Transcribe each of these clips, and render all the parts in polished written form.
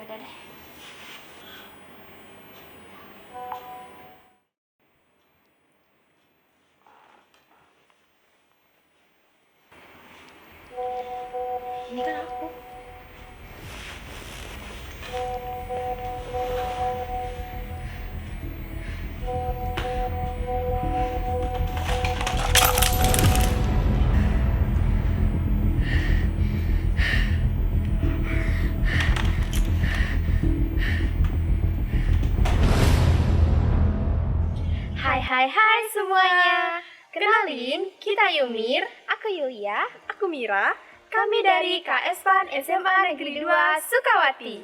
Ya udah deh. Ini kan aku. Hai semuanya. Kenalin, kita Yumir, aku Yulia, Aku Mira. kami dari KS-PAN SMA Negeri 2 Sukawati.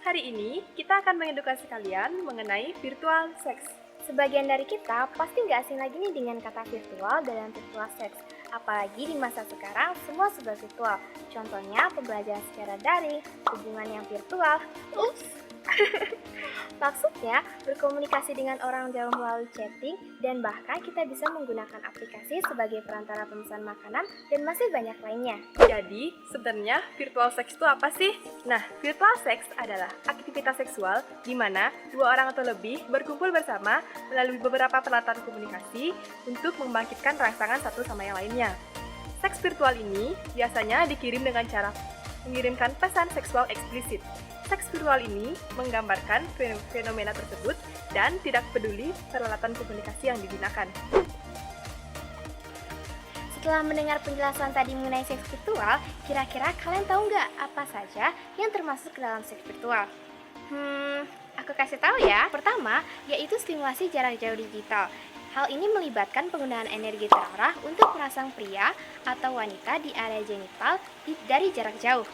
Hari ini kita akan mengedukasi kalian mengenai virtual sex. Sebagian dari kita pasti nggak asing lagi nih dengan kata virtual dalam virtual sex. Apalagi di masa sekarang semua serba virtual. Contohnya pembelajaran secara daring, hubungan yang virtual. Ups. Maksudnya berkomunikasi dengan orang jauh melalui chatting dan bahkan kita bisa menggunakan aplikasi sebagai perantara pemesan makanan dan masih banyak lainnya. Jadi, sebenarnya virtual sex itu apa sih? Nah, virtual sex adalah aktivitas seksual di mana dua orang atau lebih berkumpul bersama melalui beberapa peralatan komunikasi untuk membangkitkan rangsangan satu sama yang lainnya. Seks virtual ini biasanya dikirim dengan cara mengirimkan pesan seksual eksplisit. Seks virtual ini menggambarkan fenomena tersebut dan tidak peduli peralatan komunikasi yang digunakan. Setelah mendengar penjelasan tadi mengenai seks virtual, kira-kira kalian tahu nggak apa saja yang termasuk ke dalam seks virtual? Aku kasih tahu ya. Pertama, yaitu stimulasi jarak jauh digital. Hal ini melibatkan penggunaan energi terarah untuk merangsang pria atau wanita di area genital dari jarak jauh.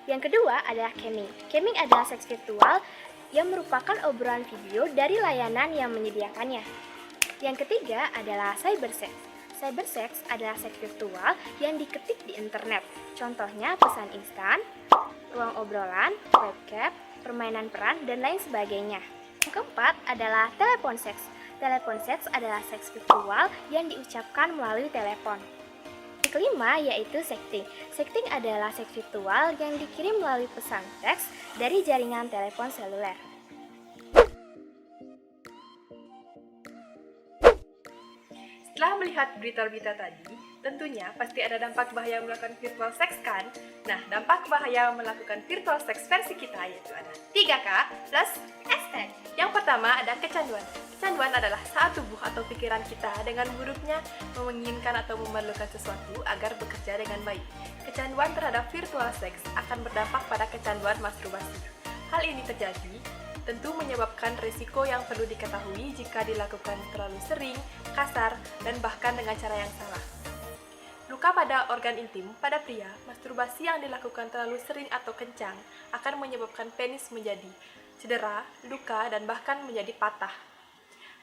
Yang kedua adalah camming. Camming adalah seks virtual yang merupakan obrolan video dari layanan yang menyediakannya. Yang ketiga adalah cybersex. Cybersex adalah seks virtual yang diketik di internet. Contohnya pesan instan, ruang obrolan, webcam, permainan peran, dan lain sebagainya. Yang keempat adalah telepon seks. Telepon seks adalah seks virtual yang diucapkan melalui telepon. Yang kelima yaitu sexting. Sexting adalah seks virtual yang dikirim melalui pesan teks dari jaringan telepon seluler. Setelah melihat berita-berita tadi, tentunya pasti ada dampak bahaya melakukan virtual sex kan? Nah, dampak bahaya melakukan virtual sex versi kita yaitu ada 3K plus hashtag. Yang pertama ada kecanduan. Kecanduan adalah saat tubuh atau pikiran kita dengan buruknya menginginkan atau memerlukan sesuatu agar bekerja dengan baik. Kecanduan terhadap virtual sex akan berdampak pada kecanduan masturbasi. Hal ini terjadi tentu menyebabkan risiko yang perlu diketahui jika dilakukan terlalu sering, kasar, dan bahkan dengan cara yang salah. Luka pada organ intim pada pria, masturbasi yang dilakukan terlalu sering atau kencang akan menyebabkan penis menjadi cedera, luka, dan bahkan menjadi patah.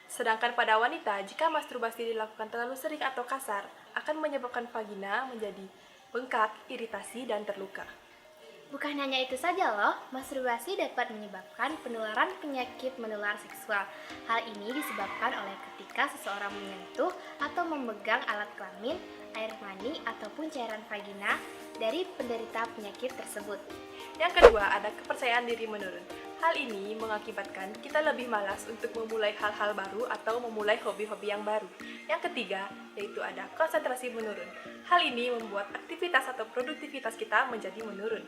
Sedangkan pada wanita, jika masturbasi dilakukan terlalu sering atau kasar, akan menyebabkan vagina menjadi bengkak, iritasi, dan terluka. Bukan hanya itu saja loh, masturbasi dapat menyebabkan penularan penyakit menular seksual. Hal ini disebabkan oleh ketika seseorang menyentuh atau memegang alat kelamin, air mani, ataupun cairan vagina dari penderita penyakit tersebut. Yang kedua, ada kepercayaan diri menurun. Hal ini mengakibatkan kita lebih malas untuk memulai hal-hal baru atau memulai hobi-hobi yang baru. Yang ketiga, yaitu ada konsentrasi menurun. Hal ini membuat aktivitas atau produktivitas kita menjadi menurun.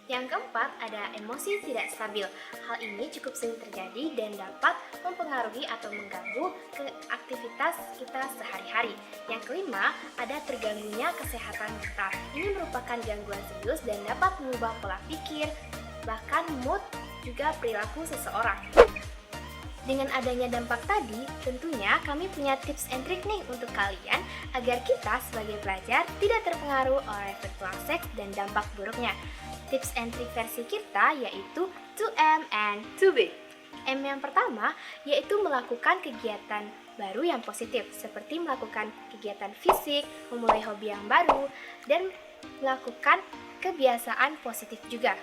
Yang keempat, ada emosi tidak stabil. Hal ini cukup sering terjadi dan dapat mempengaruhi atau mengganggu ke aktivitas kita sehari-hari. Yang kelima, ada terganggunya kesehatan mental. Ini merupakan gangguan serius dan dapat mengubah pola pikir, bahkan mood, juga perilaku seseorang. Dengan adanya dampak tadi, tentunya kami punya tips and trick nih untuk kalian agar kita sebagai pelajar tidak terpengaruh oleh virtual sex dan dampak buruknya. Tips and trick versi kita yaitu 2M and 2B. M yang pertama yaitu melakukan kegiatan baru yang positif seperti melakukan kegiatan fisik, memulai hobi yang baru, dan melakukan kebiasaan positif juga.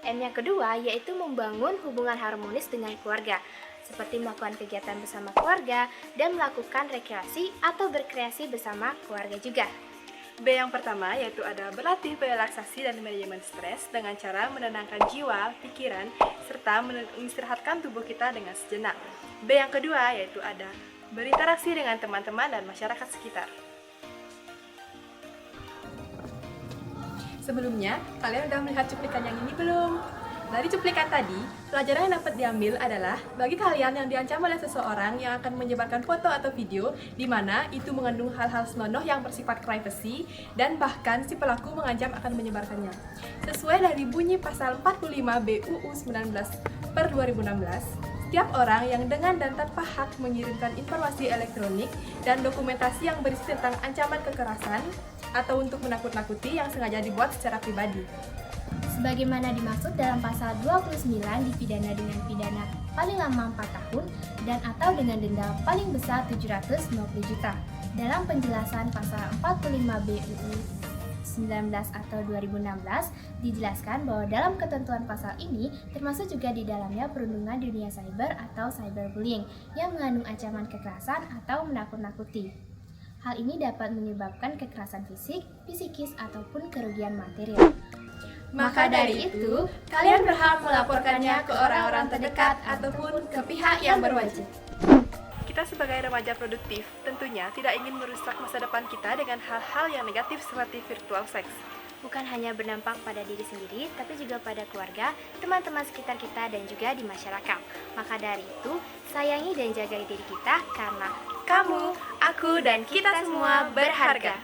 M yang kedua yaitu membangun hubungan harmonis dengan keluarga seperti melakukan kegiatan bersama keluarga dan melakukan rekreasi atau berkreasi bersama keluarga juga. B yang pertama yaitu ada berlatih relaksasi dan manajemen stres dengan cara menenangkan jiwa, pikiran, serta mengistirahatkan tubuh kita dengan sejenak. B yang kedua yaitu ada berinteraksi dengan teman-teman dan masyarakat sekitar. Sebelumnya, kalian udah melihat cuplikan yang ini belum? Dari cuplikan tadi, pelajaran yang dapat diambil adalah bagi kalian yang diancam oleh seseorang yang akan menyebarkan foto atau video di mana itu mengandung hal-hal senonoh yang bersifat privasi dan bahkan si pelaku mengancam akan menyebarkannya. Sesuai dari bunyi pasal 45 BUU 19/2016, setiap orang yang dengan dan tanpa hak mengirimkan informasi elektronik dan dokumentasi yang berisi tentang ancaman kekerasan atau untuk menakut-nakuti yang sengaja dibuat secara pribadi, sebagaimana dimaksud dalam pasal 29 dipidana dengan pidana paling lama 4 tahun dan atau dengan denda paling besar 750 juta. Dalam penjelasan pasal 45 BUU 19 atau 2016 dijelaskan bahwa dalam ketentuan pasal ini termasuk juga di dalamnya perundungan dunia cyber atau cyberbullying yang mengandung ancaman kekerasan atau menakut-nakuti. Hal ini dapat menyebabkan kekerasan fisik, psikis, ataupun kerugian material. Maka dari itu, kalian berhak melaporkannya ke orang-orang terdekat ataupun ke pihak yang berwajib. Kita sebagai remaja produktif tentunya tidak ingin merusak masa depan kita dengan hal-hal yang negatif seperti virtual sex. Bukan hanya berdampak pada diri sendiri, tapi juga pada keluarga, teman-teman sekitar kita, dan juga di masyarakat. Maka dari itu, sayangi dan jagai diri kita karena Kamu, aku, dan kita semua berharga.